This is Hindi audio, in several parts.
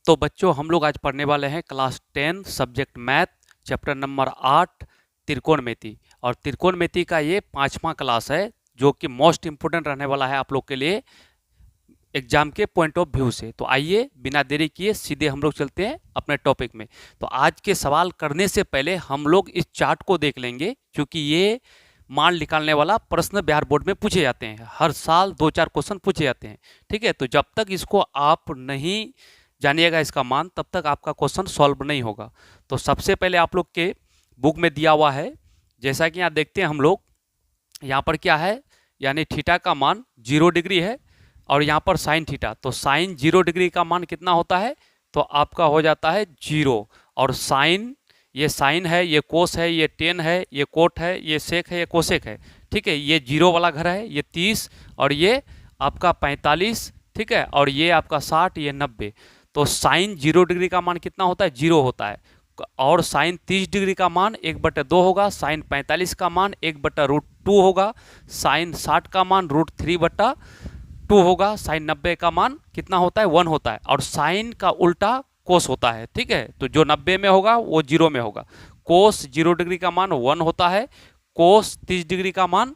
तो बच्चों हम लोग आज पढ़ने वाले हैं class 10 subject math chapter number 8 त्रिकोणमिति। और त्रिकोणमिति का ये 5वां क्लास है जो कि मोस्ट इम्पोर्टेंट रहने वाला है आप लोग के लिए एग्जाम के पॉइंट ऑफ व्यू से। तो आइए बिना देरी किए सीधे हम लोग चलते हैं अपने टॉपिक में। तो आज के सवाल करने से पहले हम लोग इस चार्ट को देख लेंगे क्योंकि ये मान निकालने वाला प्रश्न बिहार बोर्ड में पूछे जाते हैं। हर साल 2-4 क्वेश्चन पूछे जाते हैं। ठीक है, तो जब तक इसको आप नहीं जानिएगा इसका मान तब तक आपका क्वेश्चन सॉल्व नहीं होगा। तो सबसे पहले आप लोग के बुक में दिया हुआ है, जैसा कि यहाँ देखते हैं हम लोग, यहाँ पर क्या है, यानी थीटा का मान 0 डिग्री है और यहाँ पर साइन थीटा। तो साइन 0 डिग्री का मान कितना होता है, तो आपका हो जाता है 0। और साइन, ये साइन है, ये कोस है, ये टेन है, ये कोट है, ये सेक है, ये कोसेक है। ठीक है, ये 0 वाला घर है, ये 30 और ये आपका 45। ठीक है, और ये आपका 60, ये 90। तो साइन 0 डिग्री का मान कितना होता है, 0 होता है। और साइन 30 डिग्री का मान 1/2 होगा। साइन 45 का मान 1/√2 होगा। साइन 60 का मान √3/2 होगा। साइन 90 का मान कितना होता है, 1 होता है। और साइन का उल्टा कोस होता है। ठीक है, तो जो 90 में होगा वो 0 में होगा। कोस 0 डिग्री का मान 1 होता है। कोस 30 डिग्री का मान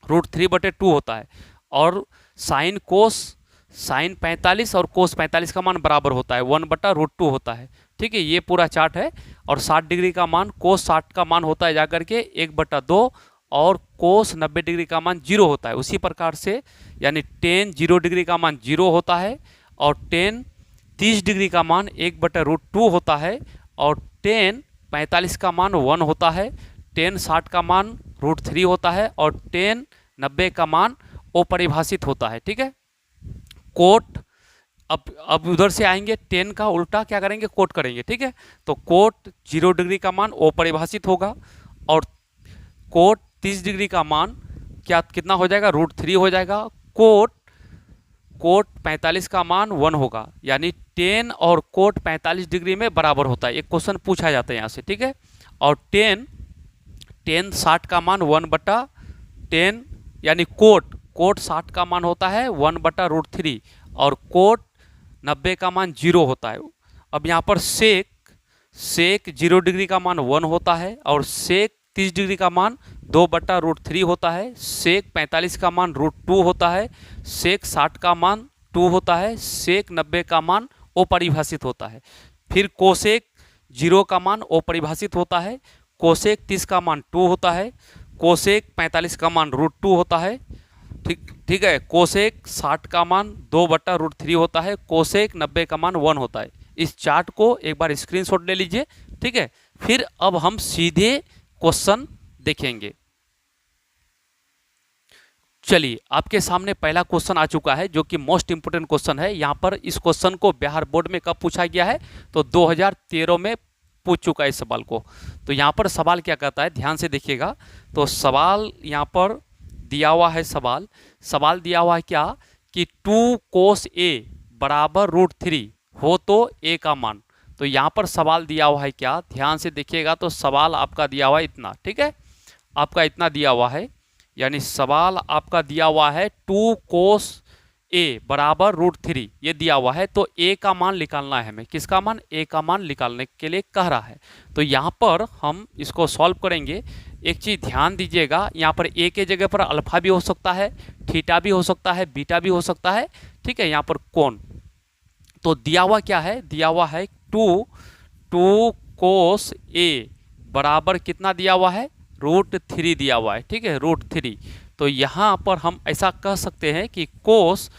√3/2 होता है। और साइन कोस, साइन 45 और कोस 45 का मान बराबर होता है, 1/√2 होता है। ठीक है, ये पूरा चार्ट है। और 60 डिग्री का मान, कोस 60 का मान होता है जाकर के 1/2 और कोस 90 डिग्री का मान 0 होता है। उसी प्रकार से यानी टेन 0 डिग्री का मान 0 होता है और टेन 30 डिग्री का मान 1/√2 होता है और टेन 45 का मान 1 होता है। टेन 60 का मान √3 होता है और टेन 90 का मान अपरिभाषित होता है। ठीक है, कोट, अब उधर से आएंगे, टेन का उल्टा क्या करेंगे, कोट करेंगे। ठीक है, तो कोट 0 डिग्री का मान अपरिभाषित होगा और कोट 30 डिग्री का मान क्या कितना हो जाएगा, √3 हो जाएगा। कोट 45 का मान 1 होगा, यानी टेन और कोट 45 डिग्री में बराबर होता है। एक क्वेश्चन पूछा जाता है यहाँ से। ठीक है, और टेन 60 का मान 1/10 यानी कोट 60 का मान होता है 1/√3 और कोट 90 का मान 0 होता है। अब यहाँ पर सेक 0 डिग्री का मान 1 होता है और सेक 30 डिग्री का मान 2/√3 होता है। सेक 45 का मान √2 होता है। सेक 60 का मान 2 होता है। सेक 90 का मान अपरिभाषित होता है। फिर कोसेक 0 का मान अपरिभाषित होता है। कोसेक 30 का मान 2 होता है। कोसेक 45 का मान √2 होता है। ठीक है, कोसेक 60 का मान 2/√3 होता है। कोसेक 90 का मान 1 होता है। इस चार्ट को एक बार स्क्रीनशॉट ले लीजिए। ठीक है, फिर अब हम सीधे क्वेश्चन देखेंगे। चलिए, आपके सामने पहला क्वेश्चन आ चुका है जो कि मोस्ट इंपोर्टेंट क्वेश्चन है। यहाँ पर इस क्वेश्चन को बिहार बोर्ड में कब पूछा गया है, तो 2013 में पूछ चुका है इस सवाल को। तो यहाँ पर सवाल क्या कहता है, ध्यान से देखिएगा। तो सवाल यहाँ पर दिया हुआ है, सवाल दिया हुआ है क्या कि 2 कोस A बराबर √3 हो तो A का मान। तो यहाँ पर सवाल दिया हुआ है क्या, ध्यान से देखिएगा। तो सवाल आपका दिया हुआ है इतना। ठीक है, आपका इतना दिया हुआ है, यानी सवाल आपका दिया हुआ है 2 कोस A बराबर √3 ये दिया हुआ है। तो A का मान निकालना है हमें। किसका मान, A का मान निकालने के लिए कह रहा है। तो यहाँ पर हम इसको सॉल्व करेंगे। एक चीज़ ध्यान दीजिएगा, यहाँ पर A के जगह पर अल्फा भी हो सकता है, थीटा भी हो सकता है, बीटा भी हो सकता है। ठीक है, यहाँ पर कोण। तो दिया हुआ क्या है, दिया हुआ है 2 कोस A बराबर कितना दिया हुआ है, √3 दिया हुआ है। ठीक है, √3। तो यहाँ पर हम ऐसा कह सकते हैं कि कोस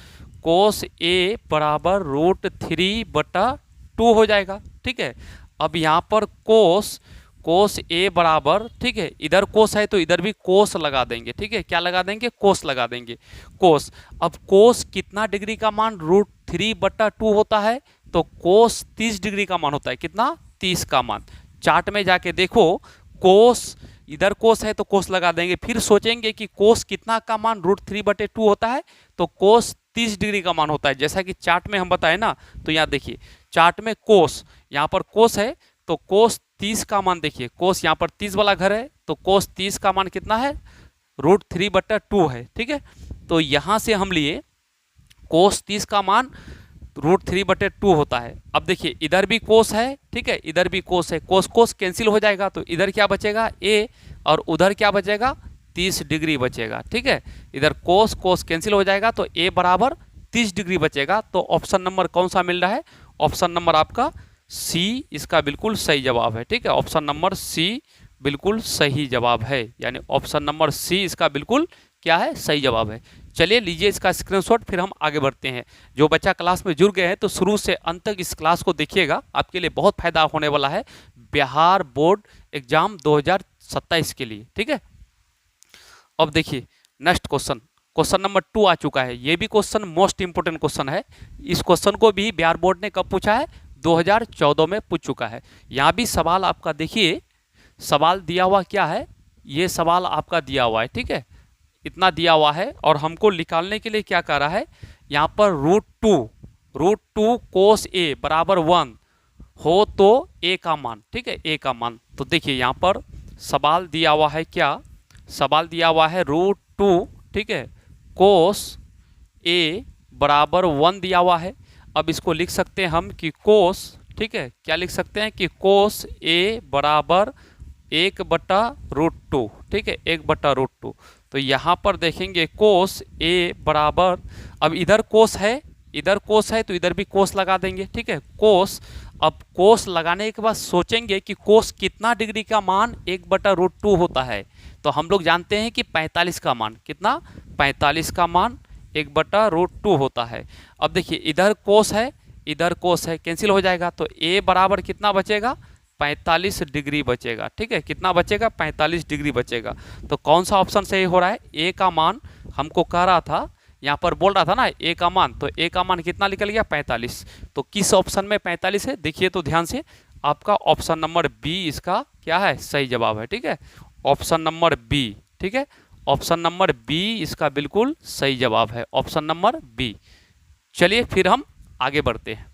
A बराबर √3/2 हो जाएगा। ठीक है, अब यहाँ पर कोस A बराबर, ठीक है, इधर कोस है तो इधर भी कोस लगा देंगे। ठीक है, क्या लगा देंगे, कोस लगा देंगे, कोस। अब कोस कितना डिग्री का मान √3/2 होता है, तो कोस 30 डिग्री का मान होता है। कितना, 30 का मान। चार्ट में जाके देखो, कोस, इधर कोस है तो कोस लगा देंगे। फिर सोचेंगे कि कोस कितना का मान √3/2 होता है, तो कोस 30 डिग्री का मान होता है, जैसा कि चार्ट में हम बताए ना। तो यहाँ देखिए, चार्ट में कोस, यहाँ पर कोस है तो कोस 30 का मान देखिए, कोस यहाँ पर 30 वाला घर है तो कोस 30 का मान कितना है, √3/2 है। ठीक है, तो यहाँ से हम लिए कोस 30 का मान √3/2 होता है। अब देखिए इधर भी कोस है, ठीक है, इधर भी कोस है, कोस कोस कैंसिल हो जाएगा तो इधर क्या बचेगा ए, और उधर क्या बचेगा 30 डिग्री बचेगा, ठीक है। इधर कोस कोस कैंसिल हो जाएगा तो ए बराबर 30 डिग्री बचेगा। तो ऑप्शन नंबर कौन सा मिल रहा है? ऑप्शन नंबर आपका सी इसका बिल्कुल सही जवाब है, ठीक है। ऑप्शन नंबर सी बिल्कुल सही जवाब है, यानी ऑप्शन नंबर सी इसका बिल्कुल क्या है, सही जवाब है। चलिए लीजिए इसका स्क्रीनशॉट, फिर हम आगे बढ़ते हैं। जो बच्चा क्लास में जुड़ गए हैं तो शुरू से अंत तक इस क्लास को देखिएगा, आपके लिए बहुत फायदा होने वाला है बिहार बोर्ड एग्जाम 2027 के लिए, ठीक है। अब देखिए नेक्स्ट क्वेश्चन, क्वेश्चन नंबर 2 आ चुका है। ये भी क्वेश्चन मोस्ट इंपोर्टेंट क्वेश्चन है। इस क्वेश्चन को भी बिहार बोर्ड ने कब पूछा है? 2014 में पूछ चुका है। यहाँ भी सवाल आपका देखिए, सवाल दिया हुआ क्या है, ये सवाल आपका दिया हुआ है, ठीक है, इतना दिया हुआ है। और हमको निकालने के लिए क्या कर रहा है, यहाँ पर √2 कोस ए बराबर 1 हो तो ए का मान, ठीक है, ए का मान। तो देखिए यहाँ पर सवाल दिया हुआ है क्या, सवाल दिया हुआ है √2, ठीक है, कोस ए बराबर 1 दिया हुआ है। अब इसको लिख सकते हैं हम कि कोस, ठीक है, क्या लिख सकते हैं कि कोस ए बराबर 1/√2, ठीक है, 1/√2। तो यहाँ पर देखेंगे कोस ए बराबर, अब इधर कोस है, इधर कोस है तो इधर भी कोस लगा देंगे, ठीक है, कोस। अब कोस लगाने के बाद सोचेंगे कि कोस कितना डिग्री का मान 1/√2 होता है। तो हम लोग जानते हैं कि 45 का मान कितना, 45 का मान 1/√2 होता है। अब देखिए इधर कोस है, इधर कोस है, कैंसिल हो जाएगा तो ए बराबर कितना बचेगा, 45 डिग्री बचेगा, ठीक है, कितना बचेगा, 45 डिग्री बचेगा। तो कौन सा ऑप्शन सही हो रहा है? ए का मान हमको कह रहा था, यहाँ पर बोल रहा था ना ए का मान, तो ए का मान कितना निकल गया, 45। तो किस ऑप्शन में 45 है? देखिए तो ध्यान से, आपका ऑप्शन नंबर बी इसका क्या है, सही जवाब है, ठीक है, ऑप्शन नंबर बी, ठीक है, ऑप्शन नंबर बी इसका बिल्कुल सही जवाब है, ऑप्शन नंबर बी। चलिए फिर हम आगे बढ़ते हैं।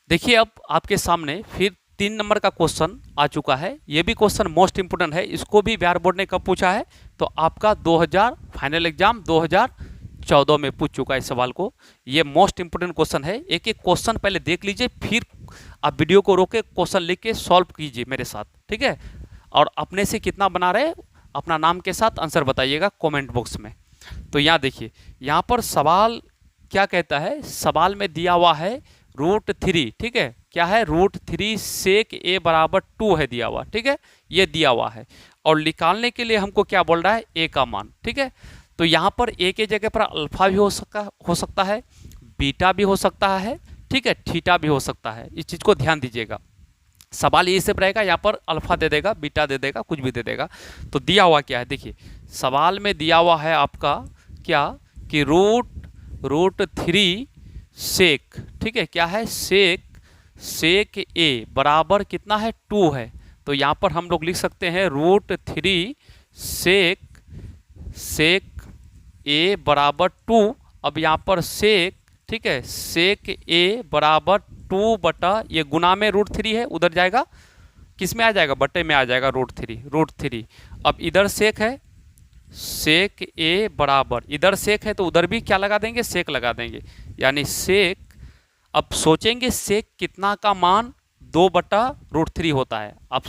देखिए अब आपके सामने फिर 3 नंबर का क्वेश्चन आ चुका है। ये भी क्वेश्चन मोस्ट इंपोर्टेंट है, इसको भी बिहार बोर्ड ने कब पूछा है? तो आपका 2000 फाइनल एग्जाम 2014 में पूछ चुका है इस सवाल को। ये मोस्ट इंपोर्टेंट क्वेश्चन है। एक एक क्वेश्चन पहले देख लीजिए, फिर आप वीडियो को रोके क्वेश्चन लिख के सॉल्व कीजिए मेरे साथ, ठीक है। और अपने से कितना बना रहे अपना नाम के साथ आंसर बताइएगा कॉमेंट बॉक्स में। तो यहाँ देखिए, यहाँ पर सवाल क्या कहता है, सवाल में दिया हुआ है √3, ठीक है, क्या है, √3 सेक ए बराबर 2 है दिया हुआ, ठीक है, ये दिया हुआ है। और निकालने के लिए हमको क्या बोल रहा है, ए का मान, ठीक है। तो यहाँ पर ए के जगह पर अल्फा भी हो सकता है, बीटा भी हो सकता है, ठीक है, थीटा भी हो सकता है। इस चीज़ को ध्यान दीजिएगा। सवाल ये से रहेगा, यहाँ पर अल्फा दे देगा, बीटा दे देगा, कुछ भी दे देगा। तो दिया हुआ क्या है, देखिए सवाल में दिया हुआ है आपका क्या कि √3 सेक, ठीक है, क्या है, सेक ए बराबर कितना है, 2 है। तो यहाँ पर हम लोग लिख सकते हैं √3 सेक ए बराबर 2। अब यहाँ पर सेक, ठीक है, सेक ए बराबर 2 ये गुना में √3 है, उधर जाएगा, किस में आ जाएगा, बटे में आ जाएगा √3। अब इधर सेक है, सेक ए बराबर, इधर सेक है तो उधर भी क्या लगा देंगे, सेक लगा देंगे, यानी सेक। अब सोचेंगे सेक कितना का मान 2/√3 होता है। अब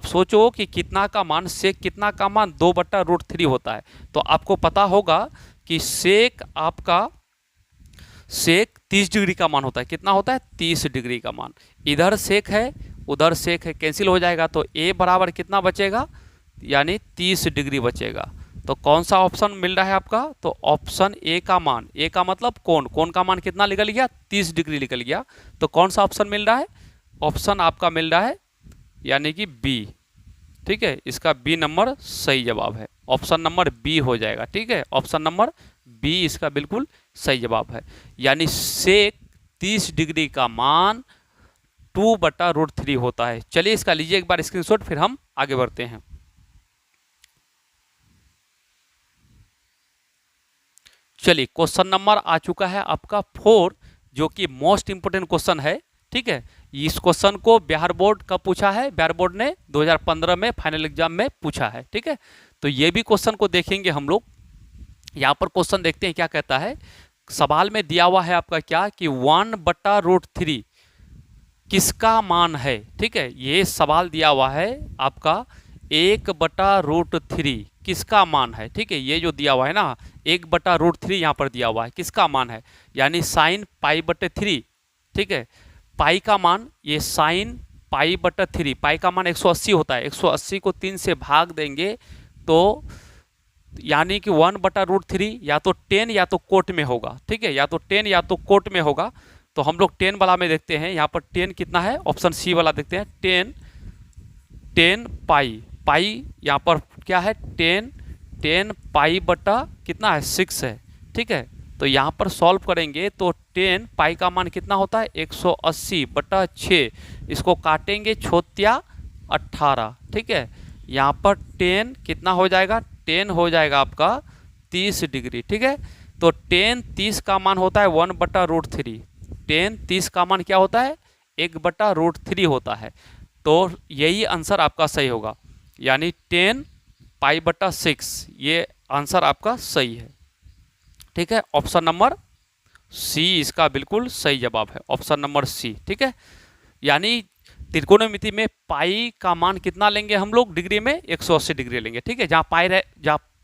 सोचो कि कितना का मान, सेक कितना का मान 2/√3 होता है। तो आपको पता होगा कि सेक आपका, सेक 30 डिग्री का मान होता है। कितना होता है, 30 डिग्री का मान। इधर सेक है, उधर सेक है, कैंसिल हो जाएगा तो ए बराबर कितना बचेगा, यानी 30 डिग्री बचेगा। तो कौन सा ऑप्शन मिल रहा है आपका, तो ऑप्शन ए का मान, ए का मतलब कोण का मान कितना निकल गया, 30 डिग्री निकल गया। तो कौन सा ऑप्शन मिल रहा है, ऑप्शन आपका मिल रहा है यानी कि बी, ठीक है, इसका बी नंबर सही जवाब है, ऑप्शन नंबर बी हो जाएगा, ठीक है, ऑप्शन नंबर बी इसका बिल्कुल सही जवाब है। यानी सेक 30 डिग्री का मान 2/√3 होता है। चलिए इसका लीजिए एक बार स्क्रीनशॉट, फिर हम आगे बढ़ते हैं। चलिए क्वेश्चन नंबर आ चुका है आपका 4, जो कि मोस्ट इंपोर्टेंट क्वेश्चन है, ठीक है। इस क्वेश्चन को बिहार बोर्ड कब पूछा है, बिहार बोर्ड ने 2015 में फाइनल एग्जाम में पूछा है, ठीक है। तो ये भी क्वेश्चन को देखेंगे हम लोग। यहाँ पर क्वेश्चन देखते हैं क्या कहता है, सवाल में दिया हुआ है आपका क्या कि 1/√3 किसका मान है। ठीक है, ये सवाल दिया हुआ है आपका 1/√3 किसका मान है। ठीक है, ये जो दिया हुआ है ना 1/√3 यहाँ पर दिया हुआ है, किसका मान है, यानी साइन पाई/3। ठीक है, पाई का मान, ये साइन पाई/3, पाई का मान 180 होता है, 180 को 3 से भाग देंगे तो यानी कि 1/√3 या तो 10 या तो कोट में होगा। ठीक है, या तो 10 या तो कोट में होगा। तो हम लोग 10 वाला में देखते हैं, यहाँ पर 10 कितना है, ऑप्शन सी वाला देखते हैं। 10 पाई, पाई यहाँ पर क्या है 10 पाई बटा कितना है 6 है। ठीक है, तो यहाँ पर सॉल्व करेंगे तो 10 पाई का मान कितना होता है 180/6, इसको काटेंगे छोत्या 18। ठीक है, यहाँ पर 10 कितना हो जाएगा, 10 हो जाएगा आपका 30 डिग्री। ठीक है, तो 10 30 का मान होता है 1/√3, 10 30 का मान क्या होता है 1/√3 होता है। तो यही आंसर आपका सही होगा, यानी 10 पाई/6 ये आंसर आपका सही है। ठीक है, ऑप्शन नंबर सी इसका बिल्कुल सही जवाब है, ऑप्शन नंबर सी। ठीक है, यानी त्रिकोणमिति में पाई का मान कितना लेंगे हम लोग डिग्री में 180 डिग्री लेंगे। ठीक है, जहाँ पाई रहे,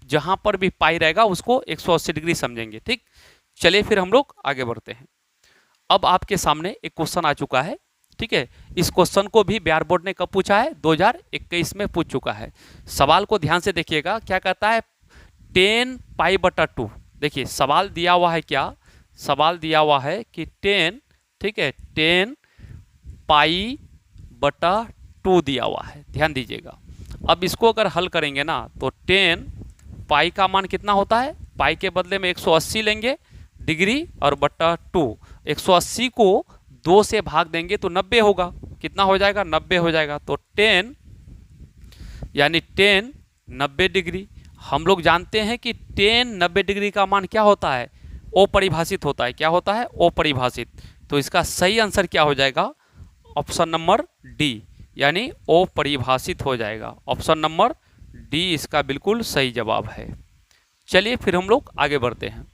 जहाँ पर भी पाई रहेगा उसको 180 डिग्री समझेंगे। ठीक, चलिए फिर हम लोग आगे बढ़ते हैं। अब आपके सामने एक क्वेश्चन आ चुका है। ठीक है, इस क्वेश्चन को भी बिहार बोर्ड ने कब पूछा है, 2021 में पूछ चुका है। सवाल को ध्यान से देखिएगा, क्या कहता है 10 पाई/2। देखिए सवाल दिया हुआ है क्या, सवाल दिया हुआ है कि 10, ठीक है 10 पाई/2 दिया हुआ है, ध्यान दीजिएगा। अब इसको अगर हल करेंगे ना तो 10 पाई का मान कितना होता है, पाई के बदले में 180 लेंगे डिग्री और बटा 2, 180 को 2 से भाग देंगे तो 90 होगा, कितना हो जाएगा 90 हो जाएगा। तो 10 यानी 10 90 डिग्री। हम लोग जानते हैं कि 10 90 डिग्री का मान क्या होता है, अपरिभाषित होता है। क्या होता है, अपरिभाषित। तो इसका सही आंसर क्या हो जाएगा, ऑप्शन नंबर डी, यानी अपरिभाषित हो जाएगा। ऑप्शन नंबर डी इसका बिल्कुल सही जवाब है। चलिए फिर हम लोग आगे बढ़ते हैं।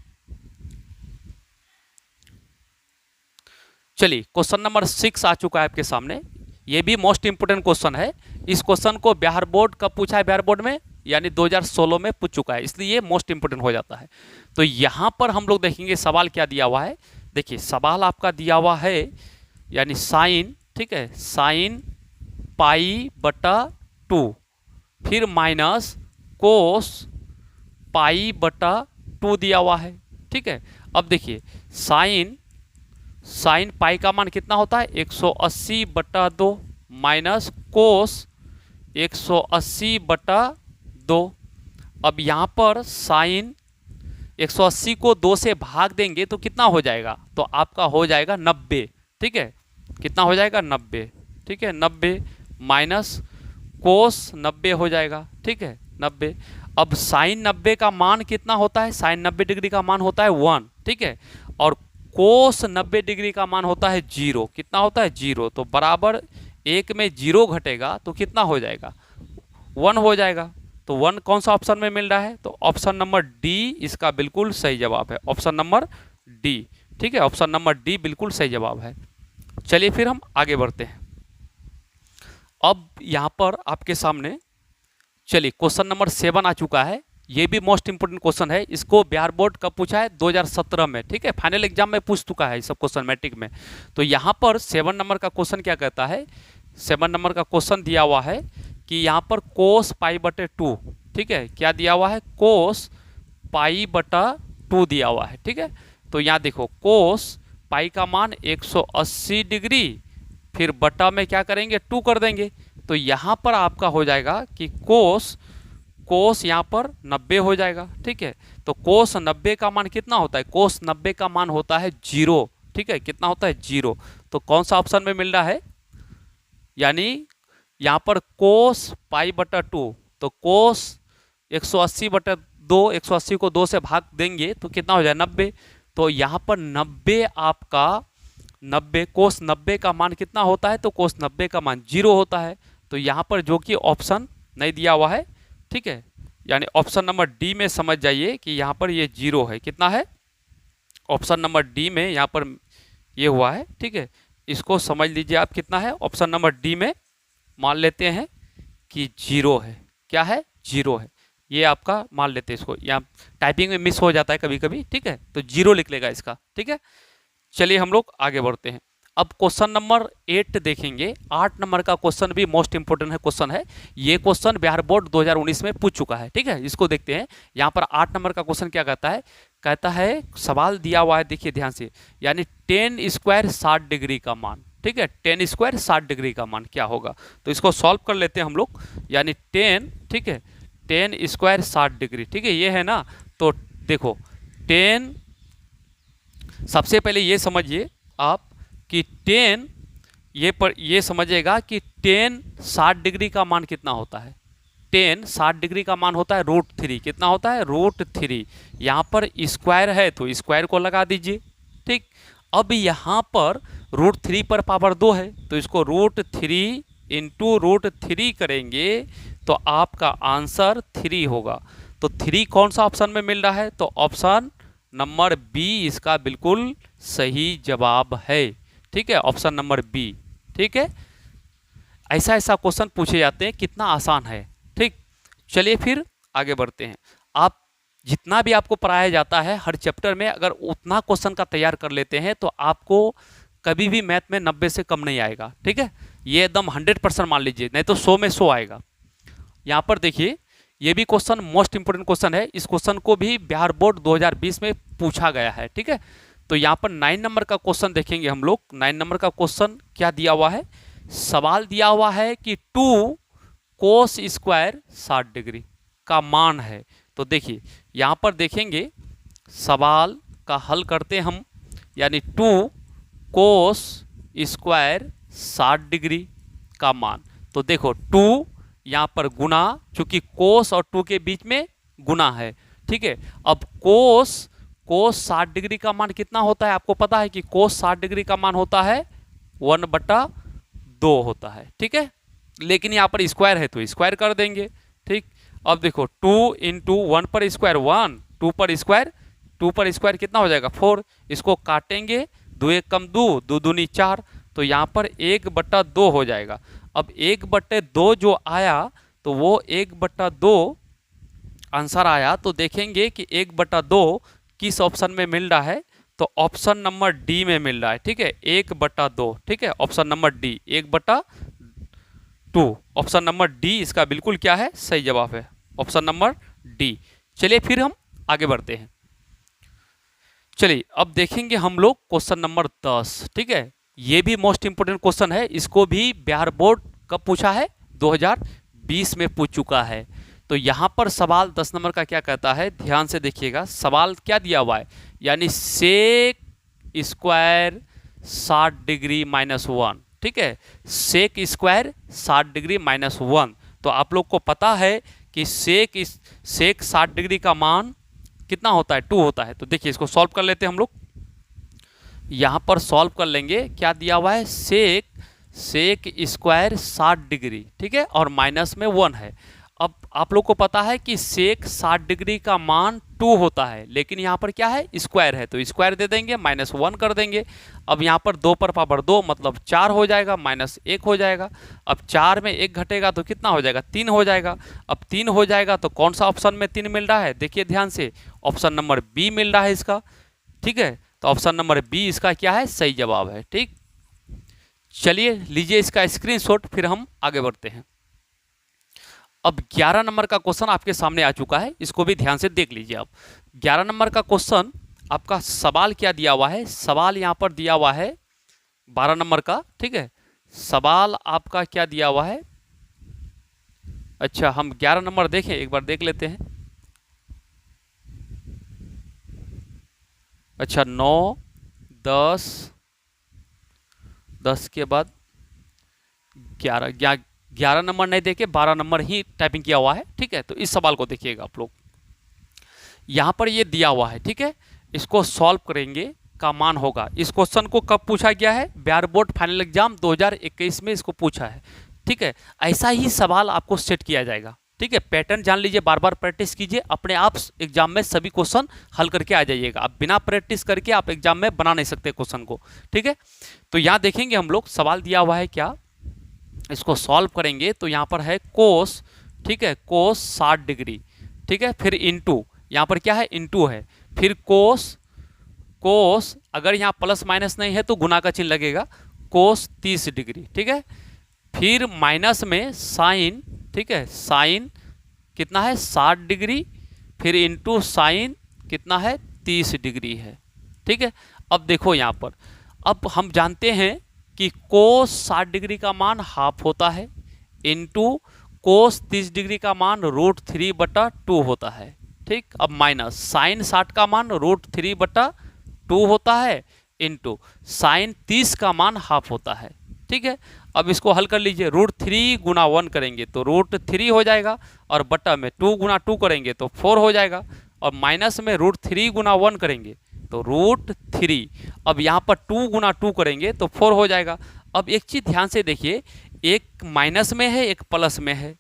चलिए क्वेश्चन नंबर 6 आ चुका है आपके सामने। ये भी मोस्ट इंपोर्टेंट क्वेश्चन है। इस क्वेश्चन को बिहार बोर्ड कब पूछा है, बिहार बोर्ड में यानी 2016 में पूछ चुका है, इसलिए ये मोस्ट इंपोर्टेंट हो जाता है। तो यहाँ पर हम लोग देखेंगे सवाल क्या दिया हुआ है। देखिए सवाल आपका दिया हुआ है यानी साइन, ठीक है साइन पाई/2 फिर माइनस कोस पाई/2 दिया हुआ है। ठीक है, अब देखिए साइन पाई का मान कितना होता है 180/2 माइनस कोस 180/2। अब यहाँ पर साइन 180 को 2 से भाग देंगे तो कितना हो जाएगा, तो आपका हो जाएगा 90। ठीक है, कितना हो जाएगा 90। ठीक है 90 माइनस कोस 90 हो जाएगा। ठीक है 90। अब साइन 90 का मान कितना होता है, साइन 90 डिग्री का मान होता है 1। ठीक है, और कोस 90 डिग्री का मान होता है 0। कितना होता है 0, तो बराबर 1 में 0 घटेगा तो कितना हो जाएगा 1 हो जाएगा। तो 1 कौन सा ऑप्शन में मिल रहा है, तो ऑप्शन नंबर डी इसका बिल्कुल सही जवाब है, ऑप्शन नंबर डी। ठीक है, ऑप्शन नंबर डी बिल्कुल सही जवाब है। चलिए फिर हम आगे बढ़ते हैं। अब यहाँ पर आपके सामने चलिए क्वेश्चन नंबर 7 आ चुका है। ये भी मोस्ट इंपोर्टेंट क्वेश्चन है। इसको बिहार बोर्ड कब पूछा है, 2017 में। ठीक है, फाइनल एग्जाम में पूछ चुका है सब क्वेश्चन मैट्रिक में। तो यहाँ पर 7 नंबर का क्वेश्चन क्या कहता है, 7 नंबर का क्वेश्चन दिया हुआ है कि यहाँ पर कोस पाई/2। ठीक है, क्या दिया हुआ है, कोस पाई/2 दिया हुआ है। ठीक है, तो यहाँ देखो कोस पाई का मान 180 डिग्री फिर बटा में क्या करेंगे 2 कर देंगे। तो यहाँ पर आपका हो जाएगा कि कोस यहाँ पर 90 हो जाएगा। ठीक है, तो कोस 90 का मान कितना होता है, कोस 90 का मान होता है 0। ठीक है, कितना होता है 0। तो कौन सा ऑप्शन में मिल रहा है, यानी यहाँ पर कोस पाई/2, तो कोस 180/2, 180 को 2 से भाग देंगे तो कितना हो जाए 90। तो यहाँ पर 90 आपका 90 कोस 90 का मान कितना होता है, तो कोस 90 का मान 0 होता है। तो यहाँ पर जो कि ऑप्शन नहीं दिया हुआ है। ठीक है, यानी ऑप्शन नंबर डी में समझ जाइए कि यहाँ पर ये 0 है। कितना है ऑप्शन नंबर डी में यहाँ पर ये हुआ है, ठीक है। इसको समझ लीजिए आप कितना है, ऑप्शन नंबर डी में मान लेते हैं कि 0 है। क्या है? 0 है। ये आपका मान लेते हैं, इसको यहाँ टाइपिंग में मिस हो जाता है कभी कभी, ठीक है, तो 0 लिख लेगा इसका, ठीक है। चलिए हम लोग आगे बढ़ते हैं। अब क्वेश्चन नंबर 8 देखेंगे। 8 नंबर का क्वेश्चन भी मोस्ट इंपोर्टेंट है क्वेश्चन है। ये क्वेश्चन बिहार बोर्ड 2019 में पूछ चुका है, ठीक है। इसको देखते हैं। यहाँ पर 8 नंबर का क्वेश्चन क्या कहता है? कहता है सवाल दिया हुआ है, देखिए ध्यान से, यानी टेन स्क्वायर 60 डिग्री का मान, ठीक है। टेन स्क्वायर 60 डिग्री का मान क्या होगा? तो इसको सॉल्व कर लेते हैं हम लोग। यानी 10, ठीक है, 10 स्क्वायर 60 डिग्री, ठीक है, ये है ना। तो देखो 10, सबसे पहले ये समझिए आप कि 10, ये समझिएगा कि 10 60 डिग्री का मान कितना होता है? 10 60 डिग्री का मान होता है √3। कितना होता है? √3। यहाँ पर स्क्वायर है तो स्क्वायर को लगा दीजिए, ठीक। अब यहाँ पर √3 पर पावर 2 है तो इसको √3 इंटू √3 करेंगे तो आपका आंसर 3 होगा। तो 3 कौन सा ऑप्शन में मिल रहा है? तो ऑप्शन नंबर बी इसका बिल्कुल सही जवाब है, ठीक है, ऑप्शन नंबर बी, ठीक है। ऐसा ऐसा क्वेश्चन पूछे जाते हैं, कितना आसान है, ठीक। चलिए फिर आगे बढ़ते हैं। आप जितना भी आपको पढ़ाया जाता है हर चैप्टर में, अगर उतना क्वेश्चन का तैयार कर लेते हैं तो आपको कभी भी मैथ में 90 से कम नहीं आएगा, ठीक है। ये एकदम 100% मान लीजिए, नहीं तो 100 में 100 आएगा। यहाँ पर देखिए, ये भी क्वेश्चन मोस्ट इंपोर्टेंट क्वेश्चन है। इस क्वेश्चन को भी बिहार बोर्ड 2020 में पूछा गया है, ठीक है। तो यहाँ पर 9 नंबर का क्वेश्चन देखेंगे हम लोग। 9 नंबर का क्वेश्चन क्या दिया हुआ है? सवाल दिया हुआ है कि 2 कोस स्क्वायर 60 डिग्री का मान है। तो देखिए यहाँ पर देखेंगे, सवाल का हल करते हम, यानी 2 कोस स्क्वायर 60 डिग्री का मान। तो देखो 2 यहाँ पर गुना, चूंकि कोस और 2 के बीच में गुना है, ठीक है। अब कोस 60 डिग्री का मान कितना होता है? आपको पता है कि कोस 60 डिग्री का मान होता है 1/2 होता है, ठीक है। लेकिन यहाँ पर स्क्वायर है तो स्क्वायर कर देंगे, ठीक। अब देखो 2 इंटू 1 पर स्क्वायर 1, 2 पर स्क्वायर, 2 पर स्क्वायर कितना हो जाएगा? 4। इसको काटेंगे, 2 1 कम 2, 2 दूनी 4, तो यहाँ पर 1/2 हो जाएगा। अब 1/2 जो आया तो वो 1/2 आंसर आया। तो देखेंगे कि 1/2 किस ऑप्शन में मिल रहा है? तो ऑप्शन नंबर डी में मिल रहा है, ठीक है, 1/2, ठीक है, option number D 1/2। Option number D इसका बिल्कुल क्या है? सही जवाब है, ऑप्शन नंबर डी। चलिए फिर हम आगे बढ़ते हैं। चलिए अब देखेंगे हम लोग क्वेश्चन नंबर 10, ठीक है। ये भी मोस्ट इंपोर्टेंट क्वेश्चन है। इसको भी बिहार बोर्ड कब पूछा है? 2020 में पूछ चुका है। तो यहाँ पर सवाल 10 नंबर का क्या कहता है? ध्यान से देखिएगा, सवाल क्या दिया हुआ है, यानी सेक स्क्वायर 60 डिग्री -1, ठीक है, सेक स्क्वायर 60 डिग्री -1। तो आप लोग को पता है कि सेक 60 डिग्री का मान कितना होता है? 2 होता है। तो देखिए इसको सॉल्व कर लेते हैं हम लोग। यहाँ पर सॉल्व कर लेंगे, क्या दिया हुआ है? सेक स्क्वायर 60 डिग्री, ठीक है, और माइनस में 1 है। अब आप लोग को पता है कि सेक 60 डिग्री का मान 2 होता है, लेकिन यहाँ पर क्या है? स्क्वायर है, तो स्क्वायर दे देंगे, -1 कर देंगे। अब यहाँ पर 2 पर पावर 2 मतलब 4 हो जाएगा, -1 हो जाएगा। अब 4 में 1 घटेगा तो कितना हो जाएगा? 3 हो जाएगा। अब 3 हो जाएगा तो कौन सा ऑप्शन में 3 मिल रहा है? देखिए ध्यान से, ऑप्शन नंबर बी मिल रहा है इसका, ठीक है। तो ऑप्शन नंबर बी इसका क्या है? सही जवाब है, ठीक। चलिए लीजिए इसका स्क्रीनशॉट, फिर हम आगे बढ़ते हैं। अब 11 नंबर का क्वेश्चन आपके सामने आ चुका है, इसको भी ध्यान से देख लीजिए आप। 11 नंबर का क्वेश्चन आपका सवाल क्या दिया हुआ है? सवाल यहाँ पर दिया हुआ है 12 नंबर का, ठीक है। सवाल आपका क्या दिया हुआ है? अच्छा, हम 11 नंबर देखें, एक बार देख लेते हैं। अच्छा 9 10 10 के बाद 11 नंबर नहीं देखे, 12 नंबर ही टाइपिंग किया हुआ है, ठीक है। तो इस सवाल को देखिएगा आप लोग, यहाँ पर ये दिया हुआ है, ठीक है। इसको सॉल्व करेंगे का मान होगा। इस क्वेश्चन को कब पूछा गया है? बिहार बोर्ड फाइनल एग्जाम 2021 में इसको पूछा है, ठीक है। ऐसा ही सवाल आपको सेट किया जाएगा, ठीक। ठीक है, पैटर्न जान लीजिए, बार बार प्रैक्टिस कीजिए, अपने आप एग्जाम में सभी क्वेश्चन हल करके आ जाइएगा। आप बिना प्रैक्टिस करके आप एग्जाम में बना नहीं सकते क्वेश्चन को, ठीक है। तो यहाँ देखेंगे हम लोग सवाल दिया हुआ है क्या, इसको सॉल्व करेंगे तो यहाँ पर है कोस, ठीक है, कोस 60 डिग्री, ठीक है, फिर इंटू, यहाँ पर क्या है इंटू है, फिर कोस, कोस अगर यहाँ प्लस माइनस नहीं है तो गुना का चिन्ह लगेगा, कोस 30 डिग्री, ठीक है, फिर माइनस में साइन, ठीक है, साइन कितना है 60 डिग्री, फिर इंटू साइन कितना है 30 डिग्री है, ठीक है। अब देखो यहाँ पर, अब हम जानते हैं कि कोस 60 डिग्री का मान हाफ होता है, इंटू कोस 30 डिग्री का मान √3/2 होता है, ठीक। अब माइनस साइन 60 का मान √3/2 होता है, इंटू साइन 30 का मान हाफ होता है, ठीक है। अब इसको हल कर लीजिए, √3 गुना 1 करेंगे तो √3 हो जाएगा, और बटा में 2 गुना 2 करेंगे तो 4 हो जाएगा, और माइनस में √3 गुना 1 करेंगे तो √3। अब यहाँ पर 2 गुना 2 करेंगे तो 4 हो जाएगा। अब एक चीज़ ध्यान से देखिए, एक माइनस में है एक प्लस में है,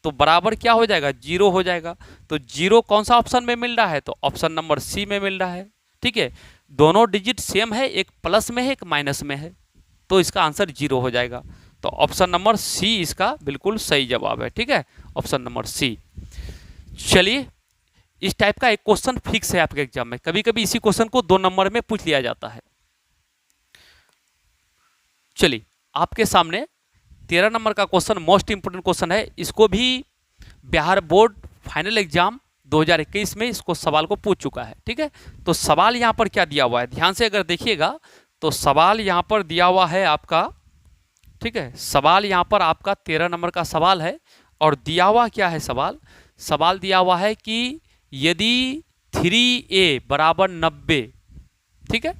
तो बराबर क्या हो जाएगा 0 हो जाएगा। तो 0 कौन सा ऑप्शन में मिल रहा है, तो ऑप्शन नंबर सी में मिल रहा है, ठीक है। दोनों डिजिट सेम है, एक प्लस में है एक माइनस में है, तो इसका आंसर 0 हो जाएगा। तो ऑप्शन नंबर सी इसका बिल्कुल सही जवाब है, ठीक है, ऑप्शन नंबर सी। चलिए, इस टाइप का एक क्वेश्चन फिक्स है आपके एग्जाम में, कभी कभी इसी क्वेश्चन को 2 नंबर में पूछ लिया जाता है। चलिए, आपके सामने 13 नंबर का क्वेश्चन मोस्ट इंपोर्टेंट क्वेश्चन है, इसको भी बिहार बोर्ड फाइनल एग्जाम 2021 में इसको सवाल को पूछ चुका है, ठीक है। तो सवाल यहाँ पर क्या दिया हुआ है, ध्यान से अगर देखिएगा तो सवाल यहाँ पर दिया हुआ है आपका, ठीक है, सवाल यहाँ पर आपका 13 नंबर का सवाल है, और दिया हुआ क्या है सवाल, सवाल दिया हुआ है कि यदि 3a बराबर 90, ठीक है,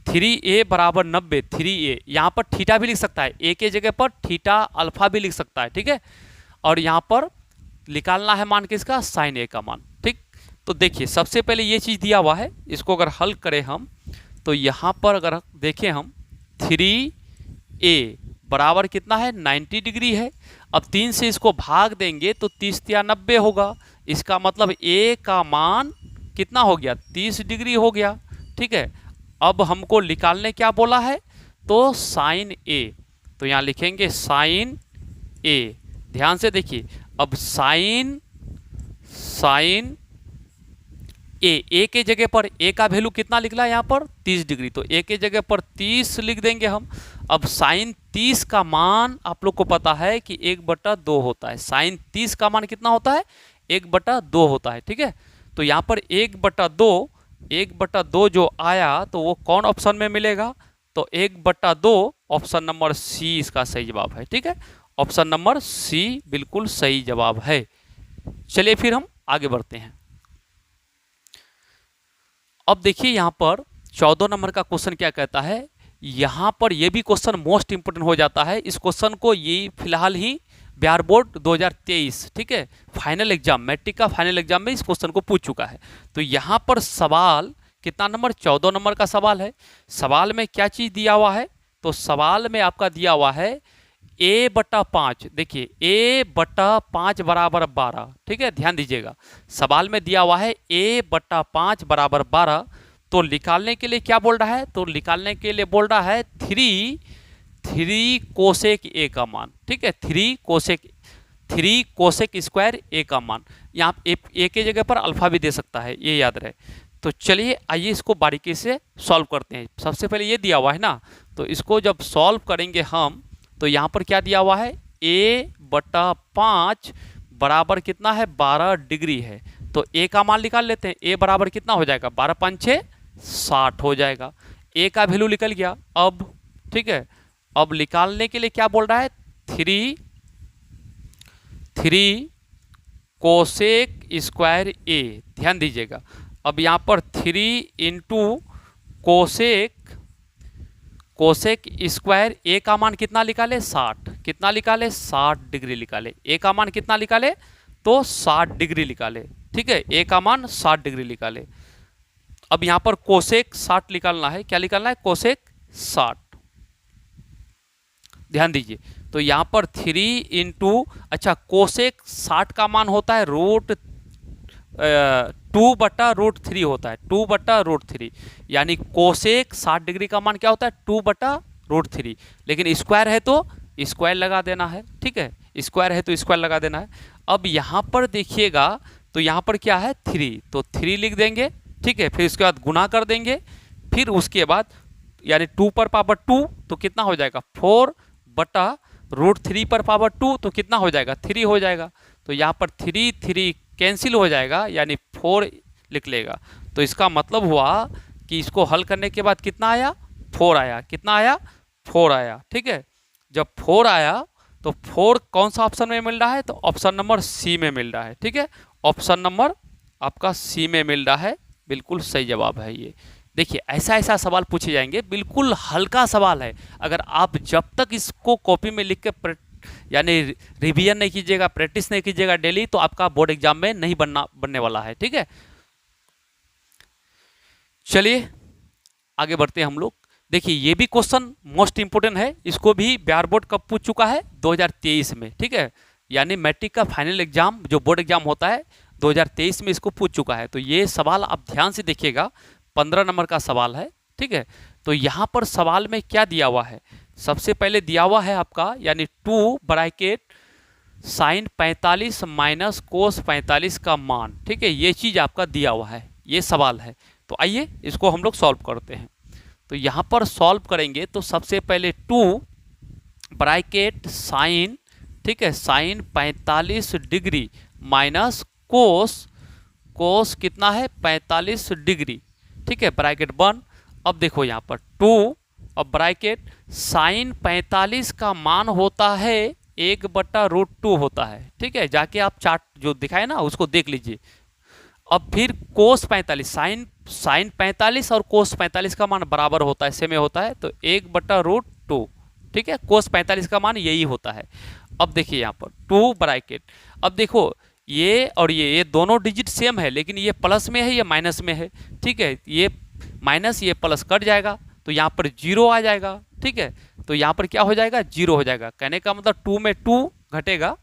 3a बराबर 90, 3a यहाँ पर थीटा भी लिख सकता है, a के जगह पर थीटा अल्फा भी लिख सकता है, ठीक है, और यहाँ पर निकालना है मान किसका, साइन a का मान, ठीक। तो देखिए सबसे पहले ये चीज़ दिया हुआ है, इसको अगर हल करें हम तो यहाँ पर अगर देखें हम 3a बराबर कितना है 90 डिग्री है। अब 3 से इसको भाग देंगे तो 30 या 90 होगा, इसका मतलब a का मान कितना हो गया 30 डिग्री हो गया, ठीक है। अब हमको निकालने क्या बोला है, तो साइन a, तो यहाँ लिखेंगे साइन a, ध्यान से देखिए, अब साइन ए के जगह पर ए का वैल्यू कितना निकला यहाँ पर 30 डिग्री, तो ए के जगह पर 30 लिख देंगे हम। अब साइन 30 का मान आप लोग को पता है कि 1/2 होता है, साइन 30 का मान कितना होता है 1/2 होता है, ठीक है। तो यहाँ पर 1/2 जो आया तो वो कौन ऑप्शन में मिलेगा, तो 1/2 ऑप्शन नंबर सी इसका सही जवाब है, ठीक है, ऑप्शन नंबर सी बिल्कुल सही जवाब है। चलिए फिर हम आगे बढ़ते हैं। अब देखिए यहाँ पर 14 नंबर का क्वेश्चन क्या कहता है, यहाँ पर यह भी क्वेश्चन मोस्ट इंपोर्टेंट हो जाता है। इस क्वेश्चन को ये फिलहाल ही बिहार बोर्ड 2023, ठीक है, फाइनल एग्जाम, मैट्रिक का फाइनल एग्जाम में इस क्वेश्चन को पूछ चुका है। तो यहाँ पर सवाल कितना नंबर 14 नंबर का सवाल है। सवाल में क्या चीज़ दिया हुआ है, तो सवाल में आपका दिया हुआ है a/5, देखिए a/5 बराबर 12, ठीक है, ध्यान दीजिएगा, सवाल में दिया हुआ है a/5 बराबर 12। तो निकालने के लिए क्या बोल रहा है, तो निकालने के लिए बोल रहा है 3 कोसेक a का मान, ठीक है, 3 कोसेक स्क्वायर a का मान, यहाँ a के जगह पर अल्फा भी दे सकता है, ये याद रहे। तो चलिए आइए इसको बारीकी से सॉल्व करते हैं। सबसे पहले ये दिया हुआ है ना, तो इसको जब सॉल्व करेंगे हम तो यहाँ पर क्या दिया हुआ है a/5 बराबर कितना है 12 डिग्री है। तो a का मान निकाल लेते हैं, a बराबर कितना हो जाएगा 12 × 5 = 60 हो जाएगा, a का वैल्यू निकल गया। अब ठीक है, अब निकालने के लिए क्या बोल रहा है 3 कोसेक स्क्वायर a, ध्यान दीजिएगा। अब यहाँ पर 3 × कोसेक स्क्वायर a का मान कितना निकाले 60, कितना निकाले 60 डिग्री निकाले, a का मान कितना निकाले तो 60 डिग्री निकाले, ठीक है, a का मान 60 डिग्री निकाले। अब यहाँ पर कोसेक 60 निकालना है, क्या निकालना है कोसेक 60, ध्यान दीजिए। तो यहाँ पर 3 इंटू, अच्छा कोसेक 60 का मान होता है रूट 2/√3 होता है, 2/√3, यानी कोसेक 60 डिग्री का मान क्या होता है 2/√3, लेकिन स्क्वायर है तो स्क्वायर लगा देना है, ठीक है, स्क्वायर है तो स्क्वायर लगा देना है। अब यहाँ पर देखिएगा तो यहाँ पर क्या है 3, तो 3 लिख देंगे, ठीक है, फिर उसके बाद गुना कर देंगे, फिर उसके बाद यानी 2 पर पावर 2 तो कितना हो जाएगा 4/√3 पर पावर 2 तो कितना हो जाएगा 3 हो जाएगा। तो यहाँ पर 3 कैंसिल हो जाएगा यानी 4 लिख लेगा। तो इसका मतलब हुआ कि इसको हल करने के बाद कितना आया 4 आया, कितना आया 4 आया, ठीक है। जब 4 आया तो 4 कौन सा ऑप्शन में मिल रहा है, तो ऑप्शन नंबर सी में मिल रहा है, ठीक है, ऑप्शन नंबर आपका सी में मिल रहा है, बिल्कुल सही जवाब है ये। देखिए ऐसा ऐसा सवाल पूछे जाएंगे, बिल्कुल हल्का सवाल है, अगर आप जब तक इसको कॉपी में लिख के यानी रिवीजन नहीं कीजिएगा, प्रैक्टिस नहीं कीजिएगा डेली, तो आपका बोर्ड एग्जाम में नहीं बनने वाला है, ठीक है। चलिए आगे बढ़ते हैं हम लोग। देखिए ये भी क्वेश्चन मोस्ट इंपोर्टेंट है, इसको भी बिहार बोर्ड कब पूछ चुका है 2023 में, ठीक है, यानी मैट्रिक का फाइनल एग्जाम जो बोर्ड एग्जाम होता है 2023 में इसको पूछ चुका है। तो ये सवाल आप ध्यान से देखिएगा, 15 नंबर का सवाल है, ठीक है। तो यहाँ पर सवाल में क्या दिया हुआ है, सबसे पहले दिया हुआ है आपका यानी 2 ब्रैकेट साइन 45 माइनस कोस 45 का मान, ठीक है, ये चीज़ आपका दिया हुआ है, ये सवाल है। तो आइए इसको हम लोग सॉल्व करते हैं। तो यहाँ पर सॉल्व करेंगे तो सबसे पहले 2 ब्रैकेट साइन, ठीक है, साइन 45 डिग्री माइनस कोस कितना है 45 डिग्री, ठीक है, ब्रैकेट बंद। अब देखो यहाँ पर 2 और ब्रैकेट साइन 45 का मान होता है 1/√2 होता है, ठीक है, जाके आप चार्ट जो दिखाए ना उसको देख लीजिए। अब फिर कोस 45 साइन 45 और कोस 45 का मान बराबर होता है, सेम होता है, तो 1/√2, ठीक है, कोस 45 का मान यही होता है। अब देखिए यहाँ पर 2 ब्रैकेट, अब देखो ये और ये दोनों डिजिट सेम है, लेकिन ये प्लस में है ये माइनस में है, ठीक है, ये माइनस ये प्लस कट जाएगा तो यहाँ पर 0 आ जाएगा, ठीक है। तो यहाँ पर क्या हो जाएगा 0 हो जाएगा, कहने का मतलब 2 में 2 घटेगा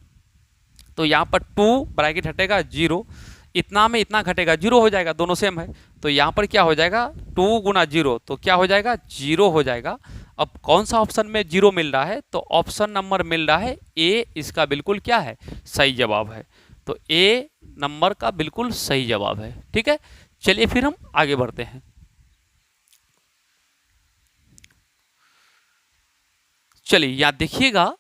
तो यहाँ पर 2 ब्रैकेट हटेगा 0, इतना में इतना घटेगा 0 हो जाएगा, दोनों सेम है। तो यहाँ पर क्या हो जाएगा 2 गुना 0 तो क्या हो जाएगा 0 हो जाएगा। अब कौन सा ऑप्शन में 0 मिल रहा है, तो ऑप्शन नंबर मिल रहा है ए, इसका बिल्कुल क्या है सही जवाब है। तो ए नंबर का बिल्कुल सही जवाब है, ठीक है। चलिए फिर हम आगे बढ़ते हैं। चलिए यहाँ देखिएगा,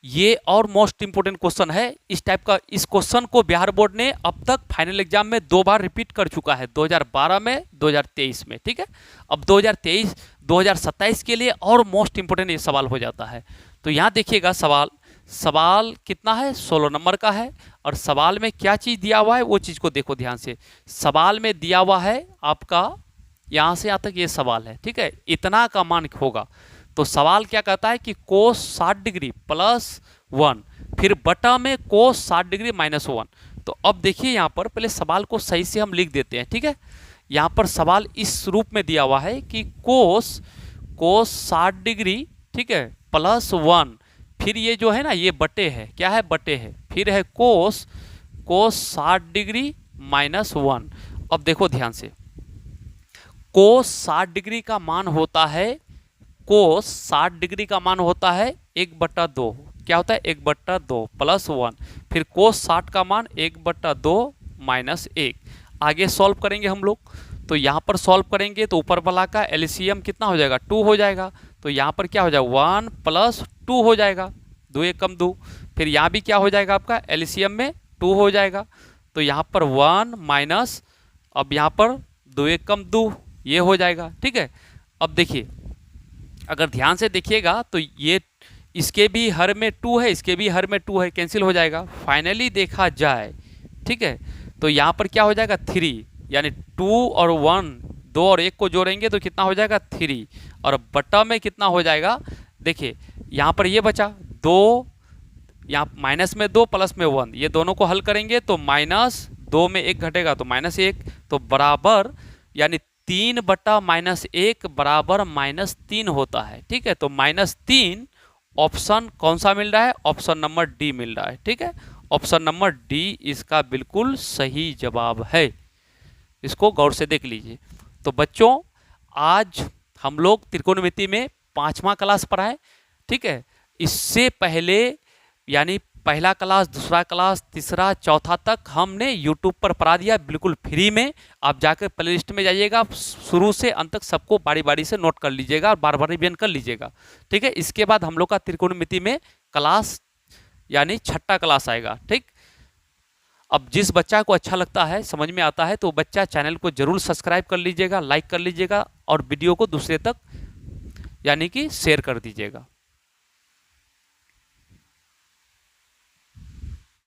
ये और मोस्ट इंपोर्टेंट क्वेश्चन है इस टाइप का। इस क्वेश्चन को बिहार बोर्ड ने अब तक फाइनल एग्जाम में 2 बार रिपीट कर चुका है, 2012 में 2023 में, ठीक है। अब 2027 के लिए और मोस्ट इंपोर्टेंट ये सवाल हो जाता है। तो यहाँ देखिएगा सवाल कितना है 16 नंबर का है, और सवाल में क्या चीज़ दिया हुआ है वो चीज़ को देखो ध्यान से। सवाल में दिया हुआ है आपका यहाँ से यहाँ तक ये सवाल है, ठीक है, इतना का मान होगा। तो सवाल क्या कहता है कि कोस 60 डिग्री +1, फिर बटा में कोस 60 डिग्री -1। तो अब देखिए यहाँ पर पहले सवाल को सही से हम लिख देते हैं, ठीक है। यहाँ पर सवाल इस रूप में दिया हुआ है कि कोस 60 डिग्री, ठीक है, +1, फिर ये जो है ना ये बटे है, क्या है बटे है, फिर है कोस 60 डिग्री -1। अब देखो ध्यान से, कोस 60 डिग्री का मान होता है, कोस 60 डिग्री का मान होता है 1/2, क्या होता है 1/2 +1, फिर कोस 60 का मान 1/2 -1। आगे सॉल्व करेंगे हम लोग, तो यहाँ पर सॉल्व करेंगे तो ऊपर वाला का एलसीएम कितना हो जाएगा 2 हो जाएगा। तो यहाँ पर क्या हो जाएगा 1 + 2 हो जाएगा, 2 1 कम 2, फिर यहाँ भी क्या हो जाएगा आपका एलसीएम में 2 हो जाएगा। तो यहाँ पर 1 माइनस, अब यहाँ पर 2 1 कम 2 ये हो जाएगा, ठीक है। अब देखिए अगर ध्यान से देखिएगा तो ये इसके भी हर में 2 है, इसके भी हर में 2 है, कैंसिल हो जाएगा। फाइनली देखा जाए, ठीक है, तो यहाँ पर क्या हो जाएगा 3, यानी 2 और 1, 2 और 1 को जोड़ेंगे तो कितना हो जाएगा 3, और बटा में कितना हो जाएगा, देखिए यहाँ पर ये बचा 2, यहाँ माइनस में 2 प्लस में 1, ये दोनों को हल करेंगे तो -2 में 1 घटेगा तो -1, तो बराबर यानी 3 बटा -1 बराबर -3 होता है, ठीक है। तो -3 ऑप्शन कौन सा मिल रहा है? ऑप्शन नंबर डी मिल रहा है। ठीक है, ऑप्शन नंबर डी इसका बिल्कुल सही जवाब है। इसको गौर से देख लीजिए। तो बच्चों, आज हम लोग त्रिकोणमिति में 5वां क्लास पढ़ाए। ठीक है, इससे पहले यानी पहला क्लास, दूसरा क्लास, तीसरा, चौथा तक हमने यूट्यूब पर पढ़ा दिया बिल्कुल फ्री में। आप जाकर प्ले लिस्ट में जाइएगा, शुरू से अंत तक सबको बारी बारी से नोट कर लीजिएगा और बार बार रिवीजन कर लीजिएगा। ठीक है, इसके बाद हम लोग का त्रिकोणमिति में क्लास यानी 6ठा क्लास आएगा। ठीक, अब जिस बच्चा को अच्छा लगता है, समझ में आता है, तो बच्चा चैनल को जरूर सब्सक्राइब कर लीजिएगा, लाइक कर लीजिएगा और वीडियो को दूसरे तक यानी कि शेयर कर दीजिएगा।